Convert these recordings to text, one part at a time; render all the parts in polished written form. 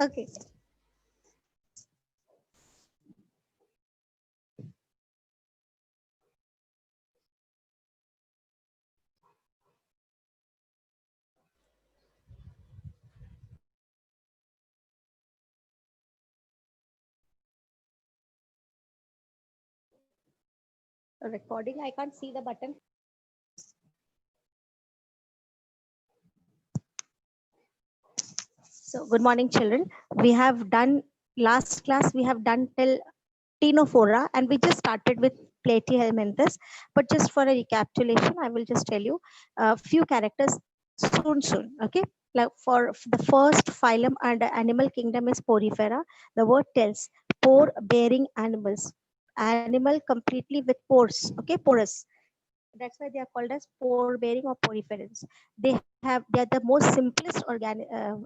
Okay. Recording. I can't see the button. So, good morning, children. We have done last class. We have done till Tinophora, and we just started with Platyhelminthes. But just for a recapitulation, I will just tell you a few characters soon. Okay, like for the first phylum and animal kingdom is Porifera. The word tells pore-bearing animals, animal completely with pores. Okay, porous. That's why they are called as pore bearing or poriferans. They are the most simplest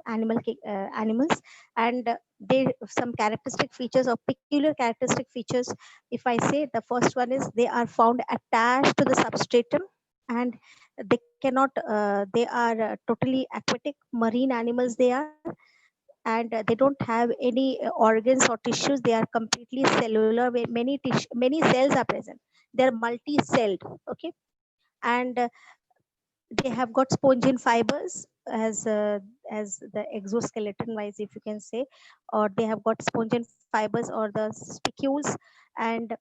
animals, and they some characteristic features or peculiar characteristic features. If I say the first one is they are found attached to the substratum, and they cannot they are totally aquatic marine animals they are, and they don't have any organs or tissues. They are completely cellular where many cells are present. They're multi-celled. Okay, and they have got spongin fibers as the exoskeleton wise, if you can say, or they have got spongin fibers or the spicules. And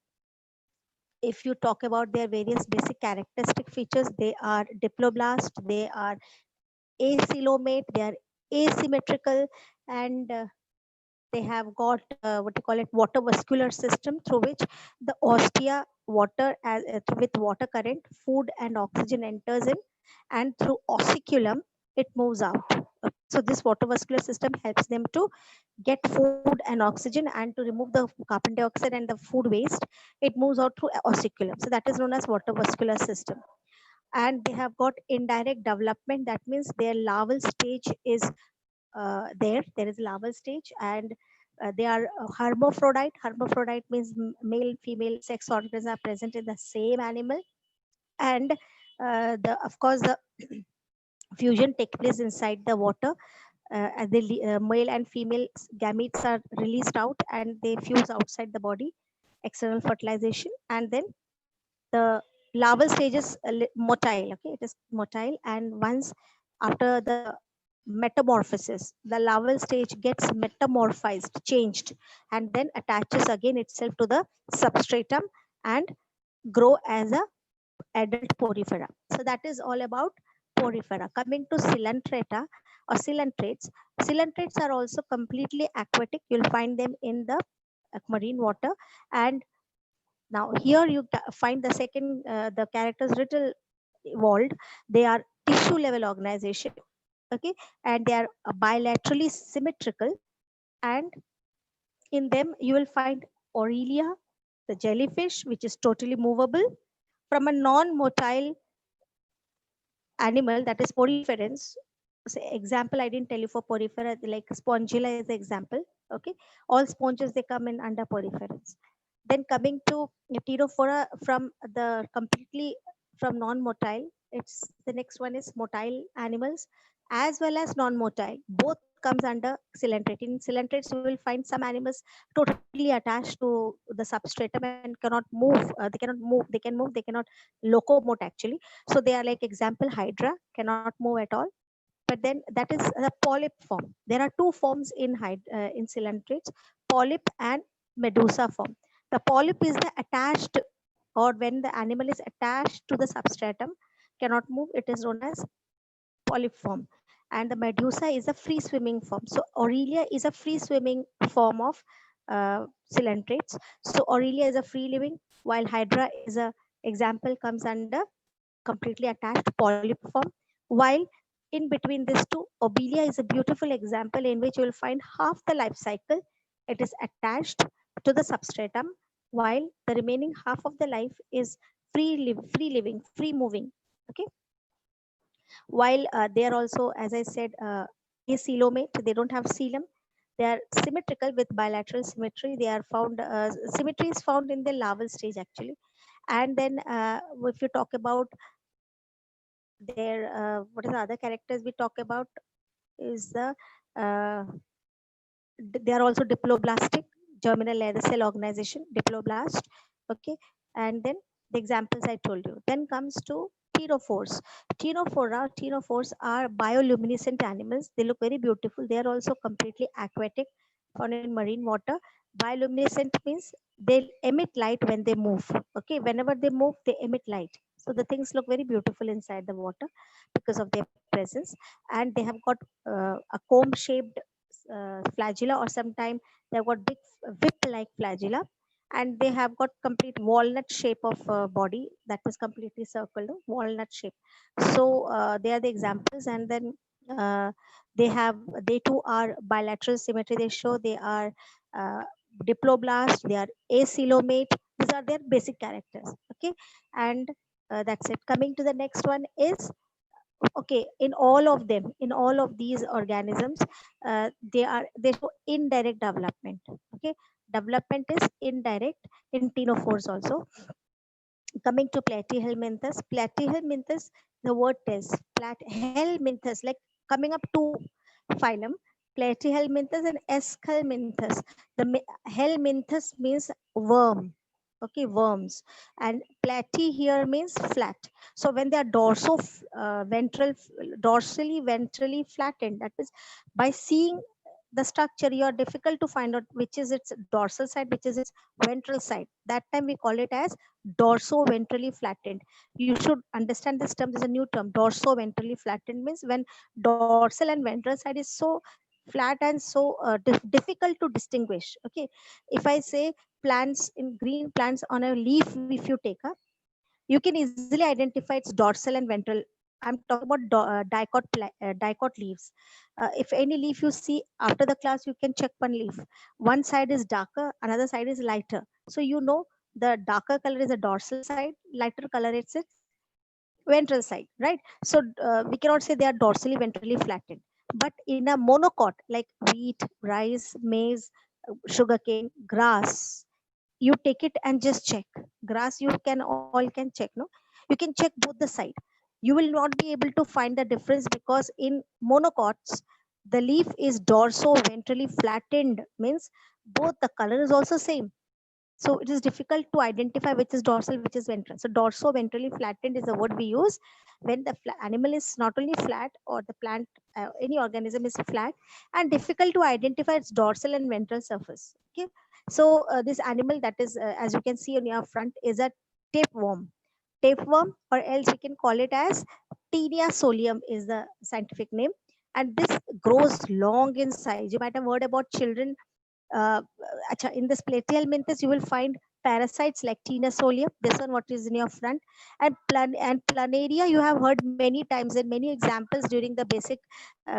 if you talk about their various basic characteristic features, they are diploblast, they are acelomate, they are asymmetrical, and they have got what you call it water vascular system through which the ostia water with water current food and oxygen enters in, and through ossiculum it moves out. Okay, so this water vascular system helps them to get food and oxygen and to remove the carbon dioxide and the food waste. It moves out through ossiculum, so that is known as water vascular system. And they have got indirect development. That means their larval stage is there is larval stage, and they are hermaphrodite. Hermaphrodite means male female sex organs are present in the same animal. And the of course the fusion takes place inside the water, and the male and female gametes are released out and they fuse outside the body, external fertilization. And then the larval stage is motile. Okay, it is motile, and once after the metamorphosis, the larval stage gets metamorphized, changed, and then attaches again itself to the substratum and grow as a adult porifera. So that is all about porifera. Coming to coelenterata or coelentrates, coelentrates are also completely aquatic. You'll find them in the marine water. And now here you find the second, the characters little evolved. They are tissue level organization. Okay, and they are bilaterally symmetrical. And in them you will find Aurelia, the jellyfish, which is totally movable. From a non-motile animal, that is poriferans. So example, I didn't tell you for porifera, like spongilla is the example. Okay, all sponges they come in under poriferans. Then coming to pterophora, from the completely from non-motile, it's the next one is motile animals as well as non-motile. Both comes under coelenterate. In coelentrates, you will find some animals totally attached to the substratum and cannot move. They cannot move. They can move. They cannot locomote actually. So they are like example Hydra cannot move at all. But then that is the polyp form. There are two forms in coelentrates: polyp and medusa form. The polyp is the attached, or when the animal is attached to the substratum, cannot move. It is known as polyp form. And the medusa is a free swimming form. So Aurelia is a free swimming form of coelentrates. So Aurelia is a free living, while Hydra is a example comes under completely attached polyp form. While in between these two, Obelia is a beautiful example in which you will find half the life cycle. It is attached to the substratum, while the remaining half of the life is free living, free moving. Okay, while they are also, as I said, acelomate. They don't have coelom. They are symmetrical with bilateral symmetry. They are found symmetry is found in the larval stage actually. And then if you talk about their what is the other characters we talk about is the uh, They are also diploblastic, germinal leather cell organization, diploblast. Okay, and then the examples I told you. Then comes to ctenophores. Ctenophores are bioluminescent animals. They look very beautiful. They are also completely aquatic, found in marine water. Bioluminescent means they emit light when they move. Okay, whenever they move, they emit light. So the things look very beautiful inside the water because of their presence, and they have got a comb-shaped flagella, or sometimes they've got big whip-like flagella, and they have got complete walnut shape of body that is completely circled, no? Walnut shape. So they are the examples, and then uh, they too are bilateral symmetry. They show they are uh, diploblast, they are acoelomate. These are their basic characters. Okay, and that's it. Coming to the next one is, okay, in all of these organisms, they show indirect development. Okay, development is indirect in ctenophores also. Coming to platyhelminthes, the word tells platyhelminthes, like coming up to phylum, platyhelminthes and eschelminthes. The helminthus means worm. Okay, worms. And platy here means flat. So when they are dorsally ventrally flattened, that is, by seeing the structure, you are difficult to find out which is its dorsal side, which is its ventral side. That time we call it as dorso-ventrally flattened. You should understand this term. This is a new term. Dorso-ventrally flattened means when dorsal and ventral side is so flat and so difficult to distinguish. Okay, if I say plants, in green plants on a leaf, if you take a, you can easily identify its dorsal and ventral. I'm talking about dicot leaves. If any leaf you see after the class, you can check one leaf. One side is darker, another side is lighter. So you know the darker color is the dorsal side, lighter color is its ventral side, right? So we cannot say they are dorsally ventrally flattened. But in a monocot like wheat, rice, maize, sugarcane, grass, you take it and just check. Grass you can all can check, no? You can check both the side. You will not be able to find the difference, because in monocots the leaf is dorso ventrally flattened, means both the color is also same. So it is difficult to identify which is dorsal, which is ventral. So dorso ventrally flattened is the word we use when the animal is not only flat, or the plant, any organism is flat and difficult to identify its dorsal and ventral surface. Okay, so this animal that is, as you can see on your front, is a tapeworm. Tapeworm, or else we can call it as Taenia solium is the scientific name. And this grows long in size. You might have heard about children. In this platyhelminthes, you will find parasites like Taenia solium. This one, what is in your front, and planaria. You have heard many times in many examples during the basic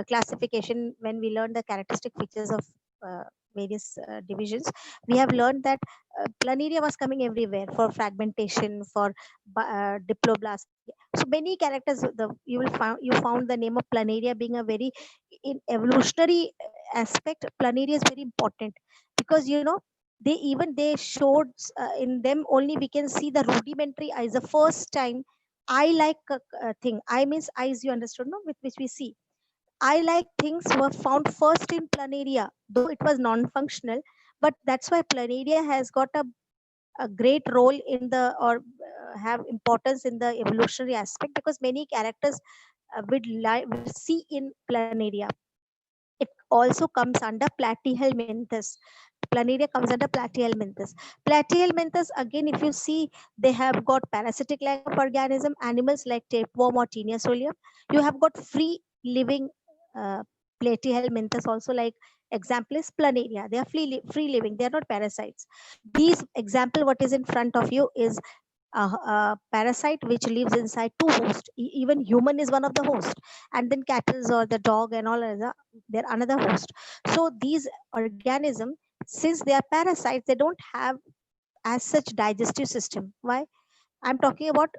classification when we learn the characteristic features of various divisions. We have learned that planaria was coming everywhere for fragmentation, for diploblast. So many characters. You found the name of planaria being a very, in evolutionary aspect, planaria is very important, because they showed in them only we can see the rudimentary eyes the first time. Eye like thing, eye means eyes, you understood, no, with which we see. Eye like things were found first in planaria, though it was non-functional. But that's why planaria has got a great role in the, or have importance in the evolutionary aspect, because many characters will see in planaria. It also comes under platyhelminthes. Planaria comes under platyhelminthes. Platyhelminthes, again, if you see, they have got parasitic like of organism, animals like tapeworm or Taenia solium. You have got free living uh, platyhelminthes also, like example is planaria. They are free living. They are not parasites. These example, what is in front of you, is a parasite which lives inside two hosts. Even human is one of the hosts, and then cattle or the dog and all other, they're another host. So these organisms, since they are parasites, they don't have as such digestive system. Why I'm talking about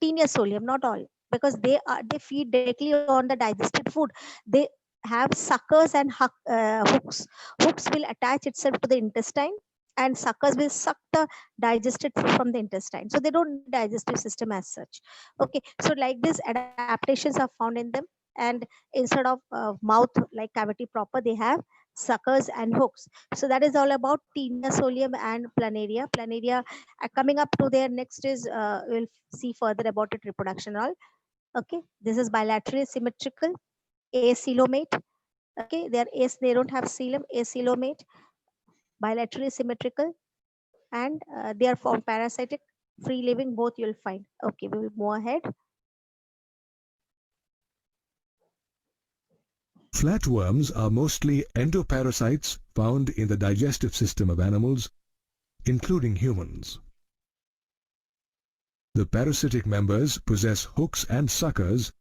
Taenia solium, not all, because they feed directly on the digested food. They have suckers and hooks. Hooks will attach itself to the intestine, and suckers will suck the digested food from the intestine. So they don't need digestive system as such. Okay, so like this, adaptations are found in them. and instead of mouth like cavity proper, they have suckers and hooks. So that is all about Taenia solium and planaria. Planaria coming up to there next is we'll see further about it reproduction all. Okay, this is bilaterally symmetrical, acoelomate. Okay, they don't have coelom, acoelomate, bilaterally symmetrical, and they are found parasitic, free living, both you'll find. Okay, we will move ahead. Flatworms are mostly endoparasites found in the digestive system of animals, including humans. The parasitic members possess hooks and suckers,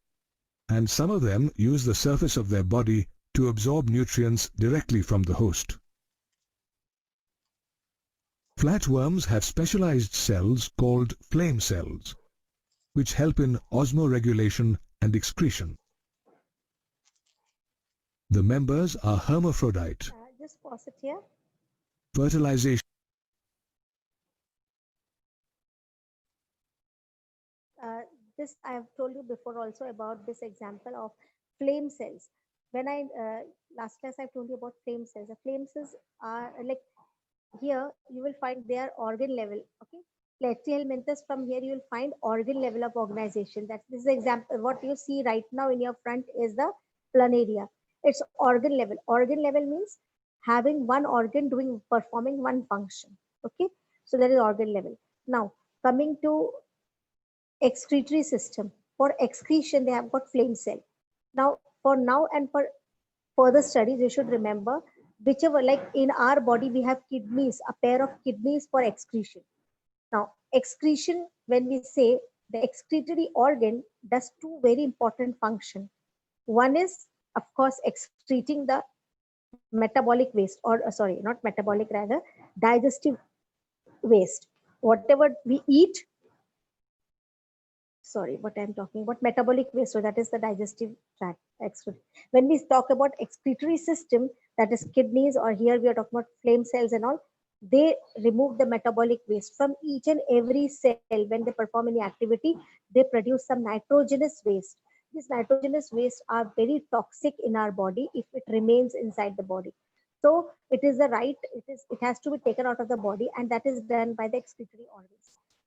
and some of them use the surface of their body to absorb nutrients directly from the host. Flatworms have specialized cells called flame cells, which help in osmoregulation and excretion. The members are hermaphrodite. Just pause it here. Fertilization. This I have told you before also about this example of flame cells. When I last class I told you about flame cells. The flame cells are like here you will find their organ level. Okay, Platyhelminthes, from here you will find organ level of organization. That this is example. What you see right now in your front is the planaria. It's organ level. Organ level means having one organ doing performing one function. Okay, so that is organ level. Now coming to excretory system. For excretion, they have got flame cell. Now, for now and for further studies, you should remember whichever, like in our body, we have kidneys, a pair of kidneys for excretion. Now, excretion, when we say the excretory organ does two very important functions. One is, of course, excreting the metabolic waste, or sorry, not metabolic, rather digestive waste. Whatever we eat, sorry, what I'm talking about, metabolic waste. So that is the digestive tract. When we talk about excretory system, that is kidneys, or here we are talking about flame cells and all, they remove the metabolic waste from each and every cell. When they perform any activity, they produce some nitrogenous waste. These nitrogenous waste are very toxic in our body if it remains inside the body. So it is the right, it has to be taken out of the body, and that is done by the excretory organs.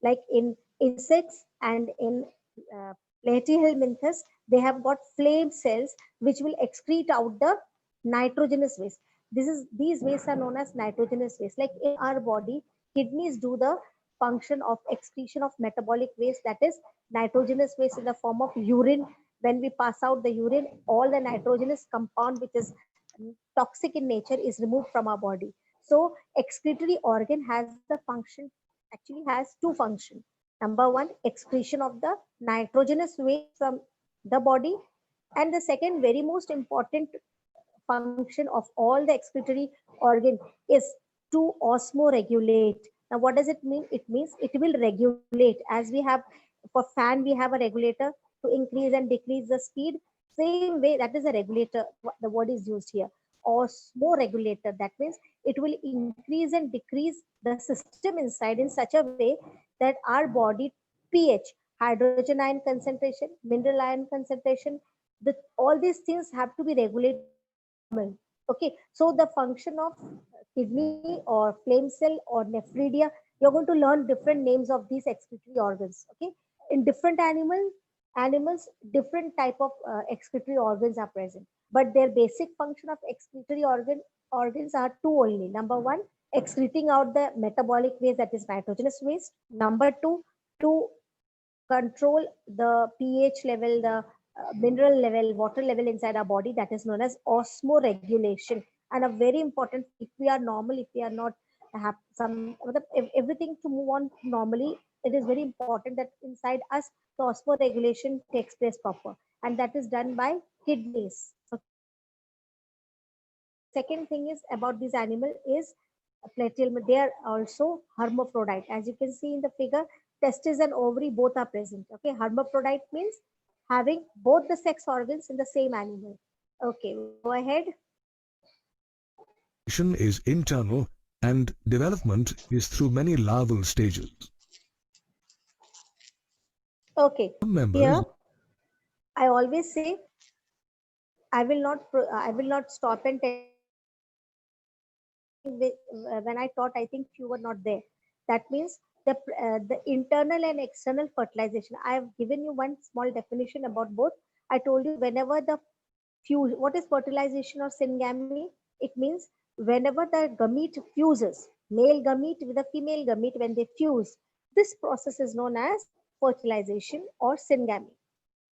Like in insects and in uh, platyhelminthes, they have got flame cells which will excrete out the nitrogenous waste. These wastes are known as nitrogenous waste. Like in our body, kidneys do the function of excretion of metabolic waste, that is nitrogenous waste in the form of urine. When we pass out the urine, all the nitrogenous compound which is toxic in nature is removed from our body. So excretory organ has the function, actually has two functions. Number one, excretion of the nitrogenous waste from the body, and the second very most important function of all the excretory organ is to osmoregulate. Now what does it mean? It means it will regulate, as we have for fan we have a regulator to increase and decrease the speed. Same way, that is a regulator, the word is used here, osmoregulator. That means it will increase and decrease the system inside in such a way that our body pH, hydrogen ion concentration, mineral ion concentration, all these things have to be regulated to be normal. Okay, so the function of kidney or flame cell or nephridia, you're going to learn different names of these excretory organs. Okay, in different animals, different type of excretory organs are present, but their basic function of excretory organs are two only. Number one, excreting out the metabolic waste, that is nitrogenous waste. Number two, to control the pH level, the mineral level, water level inside our body, that is known as osmoregulation. And a very important, if we are normal, if we are not have some, everything to move on normally, it is very important that inside us, the osmoregulation takes place proper. And that is done by kidneys. Okay. Second thing is about this animal is platyhelminth. They are also hermaphrodite. As you can see in the figure, testes and ovary both are present. Okay, hermaphrodite means having both the sex organs in the same animal. Okay, go ahead. Is internal and development is through many larval stages. Okay, Some members, here I always say I will not stop and tell you the when I taught, I think you were not there. That means the internal and external fertilization. I have given you one small definition about both. I told you whenever the fuse, what is fertilization or syngamy? It means whenever the gamete fuses, male gamete with a female gamete, when they fuse, this process is known as fertilization or syngamy.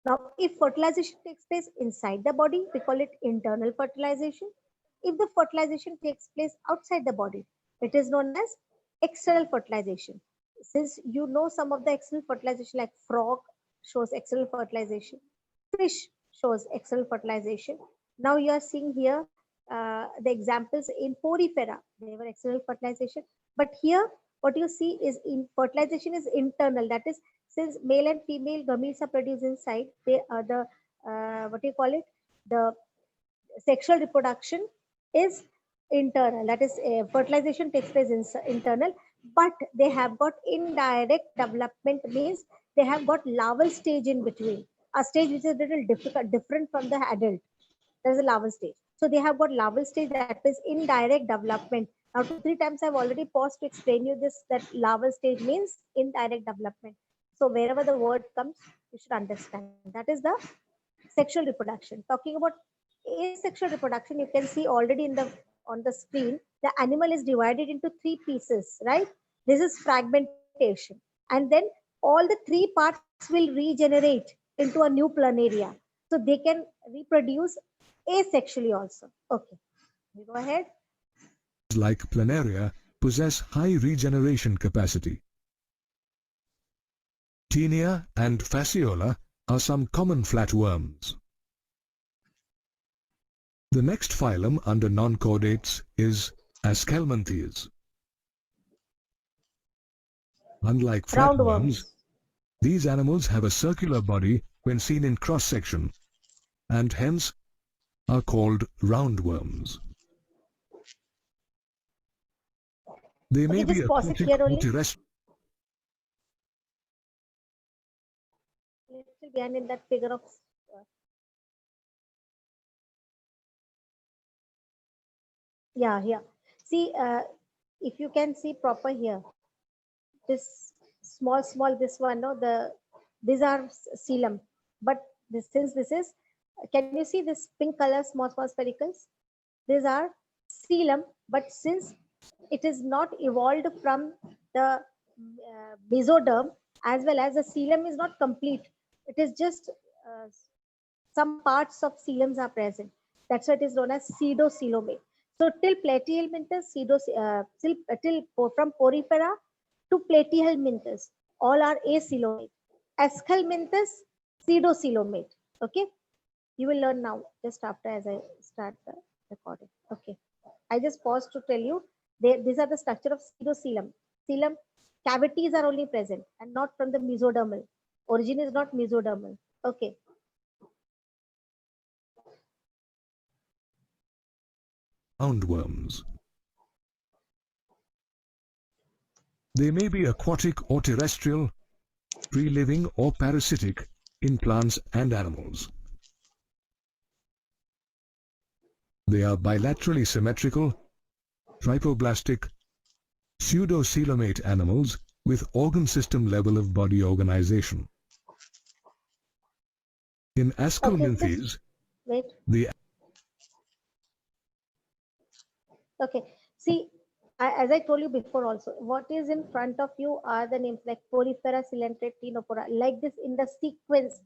Now, if fertilization takes place inside the body, we call it internal fertilization. If the fertilization takes place outside the body, it is known as external fertilization. Since you know some of the external fertilization, like frog shows external fertilization, fish shows external fertilization. Now you are seeing here the examples in porifera, they were external fertilization. But here, what you see is in fertilization is internal. That is, since male and female gametes are produced inside, they are the what do you call it? The sexual reproduction is internal. That is, fertilization takes place in internal, but they have got indirect development, means they have got larval stage in between, a stage which is a little different from the adult. There is a larval stage. So they have got larval stage, that is indirect development. Now, 2-3 times I've already paused to explain you this, that larval stage means indirect development. So wherever the word comes, you should understand. That is the sexual reproduction. Talking about asexual reproduction, you can see already in the on the screen, the animal is divided into three pieces, right? This is fragmentation. And then all the three parts will regenerate into a new planaria. So they can reproduce asexually also. Okay, you go ahead. like planaria, possess high regeneration capacity. Taenia and Fasciola are some common flatworms. The next phylum under non-chordates is Aschelminthes. Unlike flatworms, Roundworms. these animals have a circular body when seen in cross-section, and hence are called roundworms. They may Okay, be just pause it aquatic here or only. terrestrial. Little behind in that figure of uh, yeah, here. See, if you can see proper here, this small this one, no, these are coelom, but since this is, can you see this pink color small sphericals? These are coelom, but since it is not evolved from the mesoderm, as well as the coelom is not complete, it is just some parts of coeloms are present. That's why it is known as pseudocoelomate. So till platyhelminthes, from porifera to platyhelminthes, all are acoelomate. Aschelminthes, pseudocoelomate. Okay, you will learn now just after as I start the recording. Okay, I just paused to tell you these are the structure of pseudocoelom. Coelom cavities are only present and not from the mesodermal. Origin is not mesodermal. Okay. Roundworms. They may be aquatic or terrestrial, free-living or parasitic in plants and animals. They are bilaterally symmetrical, trypoblastic, pseudocoelomate animals with organ system level of body organization. In Okay, just Aschelminthes, wait. the Okay. See, as I told you before also, what is in front of you are the names like Porifera, Coelenterate, Ctenophora, like this in the sequence.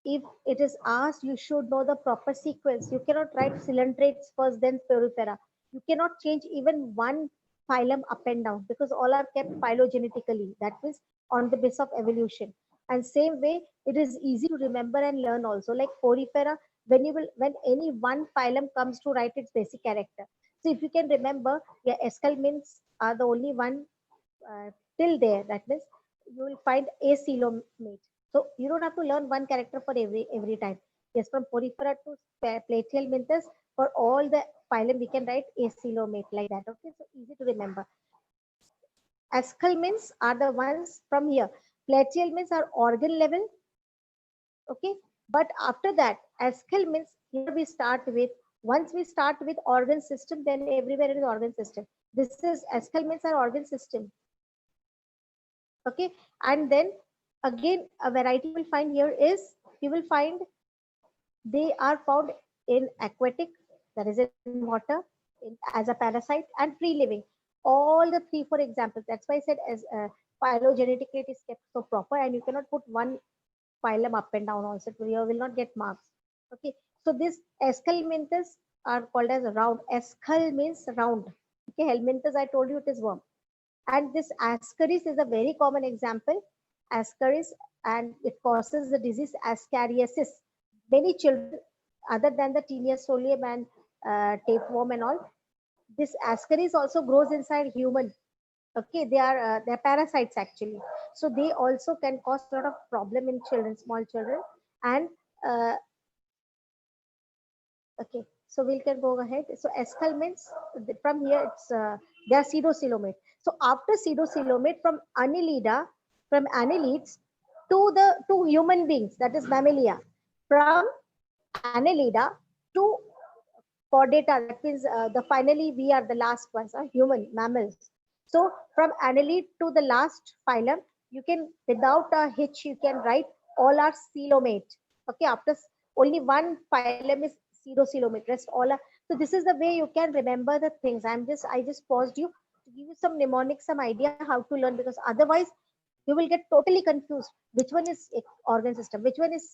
If it is asked, you should know the proper sequence. You cannot write Coelentrates first, then Porifera. You cannot change even one phylum up and down because all are kept phylogenetically. That means on the basis of evolution. And same way, it is easy to remember and learn also. Like Porifera, when any one phylum comes to write its basic character. So if you can remember, yeah, esculmins are the only one till there. That means you will find acoelomate. So you don't have to learn one character for every time. Yes, from Porifera to Platyhelminthes, for all the phylum we can write acoelomate like that. Okay, so easy to remember. Esculmins are the ones from here. Platyhelminths are organ level. Okay, But after that, Eschal means here we start with, once we start with organ system, then everywhere it is organ system. This is Eschal means our organ system. Okay, and then again a variety you will find here is, you will find they are found in aquatic, that is in water, as a parasite, and free living. All the three, for example, that's why I said as phylogenetically it is kept so proper, and you cannot put one phylum up and down also, you will not get marks. Okay, so this Escalminthus are called as round. Escal means round. Okay, Helminthus I told you it is worm. And this Ascaris is a very common example. Ascaris, and it causes the disease ascariasis. Many children, other than the Taenia solium and tapeworm and all, this Ascaris also grows inside human. Okay, they're parasites actually. So they also can cause a lot of problem in children, small children. And uh, okay, so we can go ahead. So Escal means from here it's they are pseudocoelomate. So after pseudocoelomate, from annelids to human beings, that is mammalia. From annelida to chordata, that means the finally we are the last ones, human mammals. So from annelid to the last phylum, you can without a hitch you can write all are coelomate. Okay, after only one phylum is pseudocoelomate, rest all are. So this is the way you can remember the things. I just paused you to give you some mnemonics, some idea how to learn, because otherwise you will get totally confused. Which one is organ system? Which one is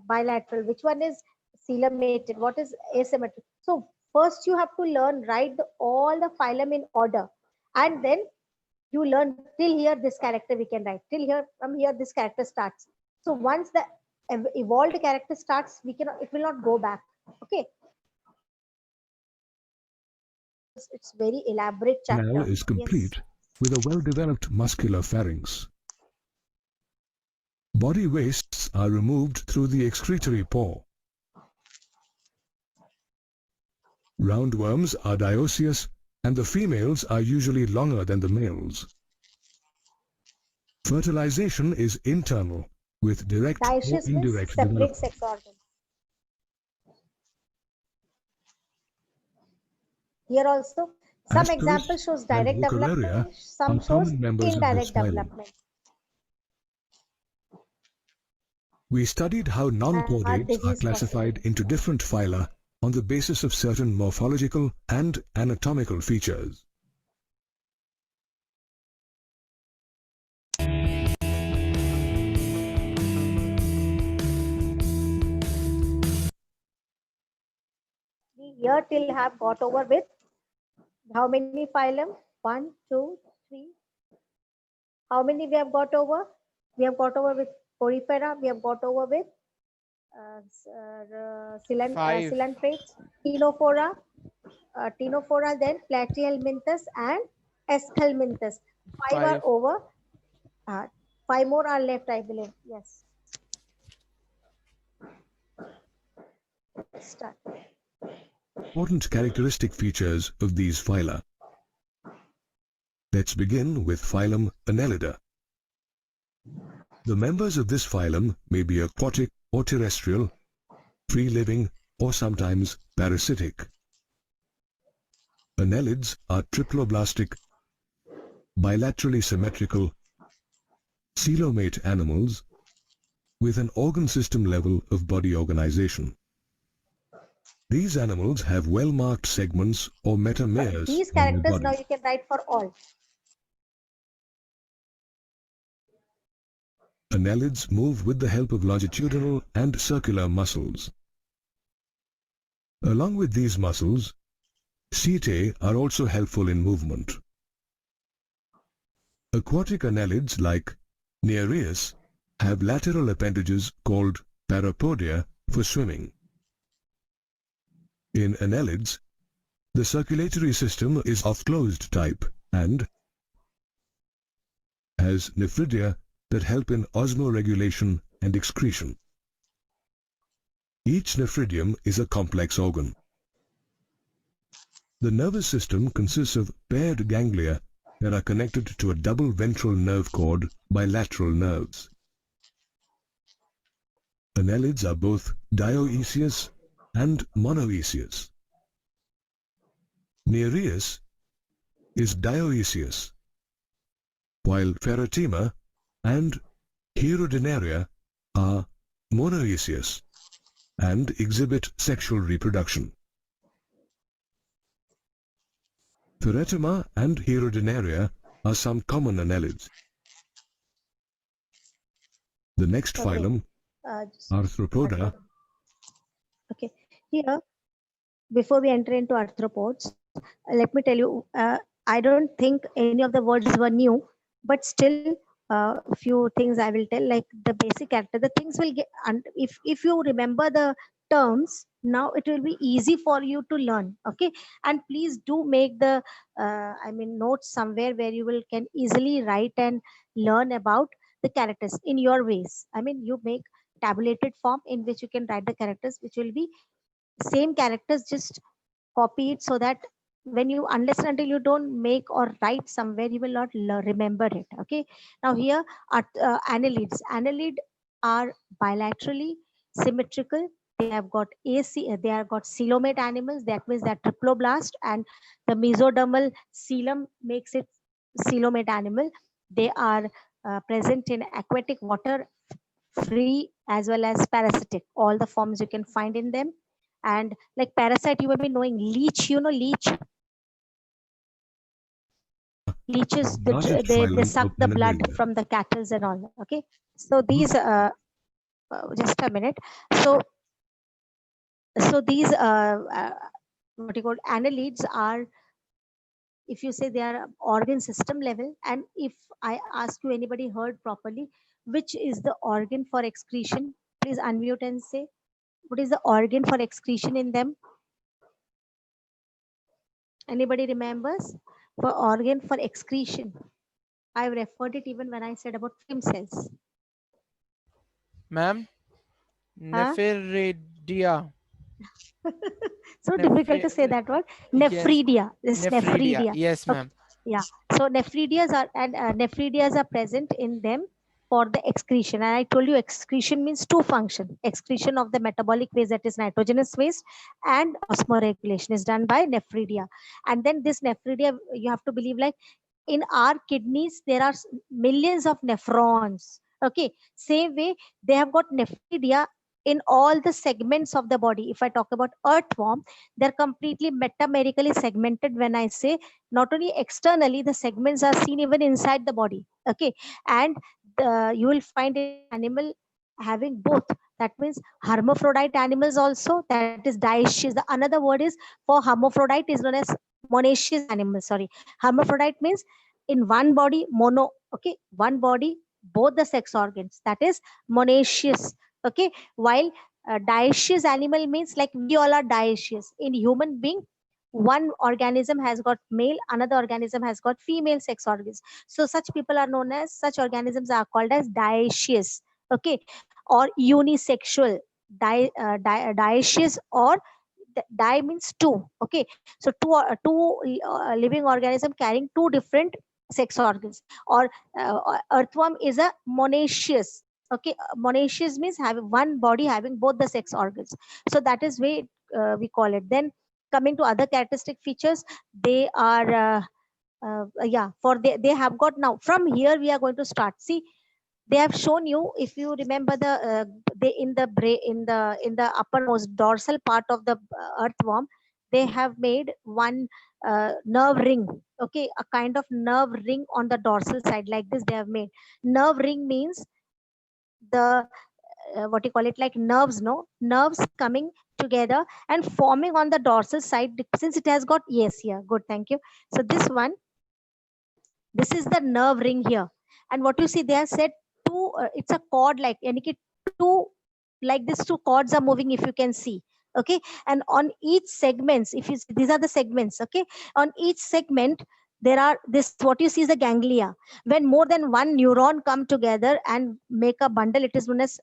bilateral? Which one is coelomated? What is asymmetric? So first you have to learn, write all the phylum in order, and then you learn till here this character we can write. Till here, from here this character starts. So once the evolved character starts, we cannot. It will not go back. Okay. It's very elaborate Canal chapter. is Yes. complete with a well-developed muscular pharynx. Body wastes are removed through the excretory pore. Roundworms are dioecious, and the females are usually longer than the males. Fertilization is internal, with direct or Dioecious means indirect separate development. sex organ. Here also, some Ascaris example shows and direct Wuchereria development, some are shows common members of this indirect phylum. development. We studied how non-chordates are Disease process. classified into different phyla on the basis of certain morphological and anatomical features. We here till have got over with how many phylum? One, two, three. How many we have got over? We have got over with Porifera. We have got over with Five. Coelentrates, Ctenophora, then Platyhelminthes and Eschelminthes. Five are Five. over. Uh, five more are left, I believe. Yes. Start. Important characteristic features of these phyla. Let's begin with phylum Annelida. The members of this phylum may be aquatic or terrestrial, free-living or sometimes parasitic. Annelids are triploblastic, bilaterally symmetrical, coelomate animals with an organ system level of body organization. These animals have well-marked segments or metameres These on their characters now body. you can write for all. Annelids move with the help of longitudinal and circular muscles. Along with these muscles, setae are also helpful in movement. Aquatic annelids like Nereus have lateral appendages called parapodia for swimming. In annelids, the circulatory system is of closed type and has nephridia that help in osmoregulation and excretion. Each nephridium is a complex organ. The nervous system consists of paired ganglia that are connected to a double ventral nerve cord by lateral nerves. Annelids are both dioecious and monoecious. Nereus is dioecious, while Pheretima and Herodenaria are monoecious and exhibit sexual reproduction. Pheretima and Herodenaria are some common annelids. The next Okay. phylum, Just- Arthropoda, Okay, here, before we enter into arthropods, let me tell you, I don't think any of the words were new, but still, few things I will tell, like the basic character. The things will get, and if you remember the terms, now it will be easy for you to learn. Okay, and please do make the, notes somewhere where you will can easily write and learn about the characters in your ways. I mean, you make tabulated form in which you can write the characters, which will be same characters, just copy it so that when you, unless and until you don't make or write somewhere, you will not remember it. Okay, now here are annelids. Annelid are bilaterally symmetrical. They have got they have got coelomate animals, that means they're triploblast, and the mesodermal coelom makes it coelomate animal. They are present in aquatic water, free as well as parasitic, all the forms you can find in them. And like parasite, you will be knowing leech, you know, leeches, largest they phylum suck of the blood Annelida. from the cattle and all. Okay, so these just a minute. So these what you call annelids are, if you say they are organ system level, and if I ask you, anybody heard properly, which is the organ for excretion, please unmute and say what is the organ for excretion in them. Anybody remembers? For organ for excretion, I've referred it even when I said about film cells. Ma'am, Huh? Nephridia. So difficult to say that word. Yes, Nephridia. This Nephridia. nephridia. Yes, Okay. ma'am. Yeah. So nephridias are, and nephridias are present in them for the excretion. And I told you excretion means two function. Excretion of the metabolic waste, that is nitrogenous waste, and osmoregulation is done by nephridia. And then this nephridia, you have to believe, like in our kidneys there are millions of nephrons. Okay, same way they have got nephridia in all the segments of the body. If I talk about earthworm, they're completely metamerically segmented. When I say, not only externally, the segments are seen even inside the body. Okay, and you will find an animal having both. That means hermaphrodite animals also, that is dioecious. The another word is for hermaphrodite is known as monoecious animals. Sorry, hermaphrodite means in one body mono. Okay, one body, both the sex organs, that is monoecious. Okay, while dioecious animal means like we all are dioecious. In human being, one organism has got male, another organism has got female sex organs. So such people are known as, such organisms are called as dioecious. Okay, or unisexual. Dioecious, or di means two. Okay, so two living organism carrying two different sex organs. Or earthworm is a monoecious. Okay, monoecious means having one body having both the sex organs. So that is way we call it. Then coming to other characteristic features, they are yeah, for they have got, now from here we are going to start. See, they have shown you, if you remember the they in the in the uppermost dorsal part of the earthworm, they have made one nerve ring. Okay, a kind of nerve ring on the dorsal side, like this they have made. Nerve ring means the what you call it, like nerves, no, nerves coming together and forming on the dorsal side, since it has got, yes, yeah, good, thank you. So this one, this is the nerve ring here. And what you see, they have said two, it's a cord, like any two, like this two cords are moving, if you can see. Okay, and on each segments, if you see, these are the segments. Okay, on each segment there are this, what you see is the ganglia. When more than one neuron come together and make a bundle, it is known as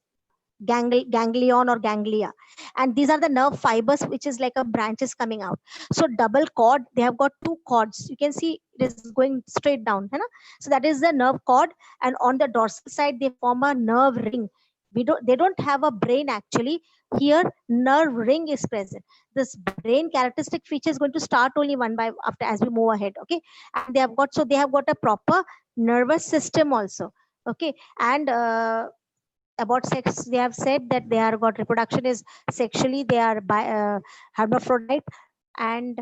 ganglion or ganglia. And these are the nerve fibers, which is like a branches coming out. So double cord, they have got two cords, you can see it is going straight down, so that is the nerve cord. And on the dorsal side they form a nerve ring, they don't have a brain actually. Here nerve ring is present. This brain characteristic feature is going to start only one by after as we move ahead. Okay, and they have got a proper nervous system also. Okay, and about sex, they have said that they are got reproduction is sexually, they are hermaphrodite, and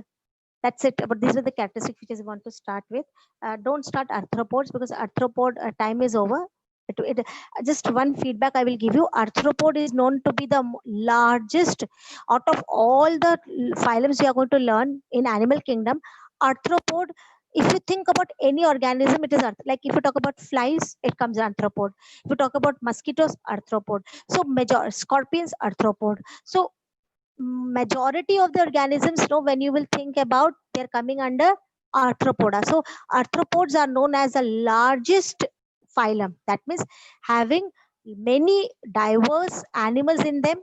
that's it. But these are the characteristic features we want to start with. Don't start arthropods, because arthropod time is over. Just one feedback I will give you. Arthropod is known to be the largest out of all the phylums we are going to learn in animal kingdom. Arthropod, if you think about any organism, it is like if you talk about flies, it comes arthropod. If you talk about mosquitoes, arthropod. So major scorpions, arthropod. So majority of the organisms, when you will think about, they're coming under arthropoda. So arthropods are known as the largest phylum. That means having many diverse animals in them,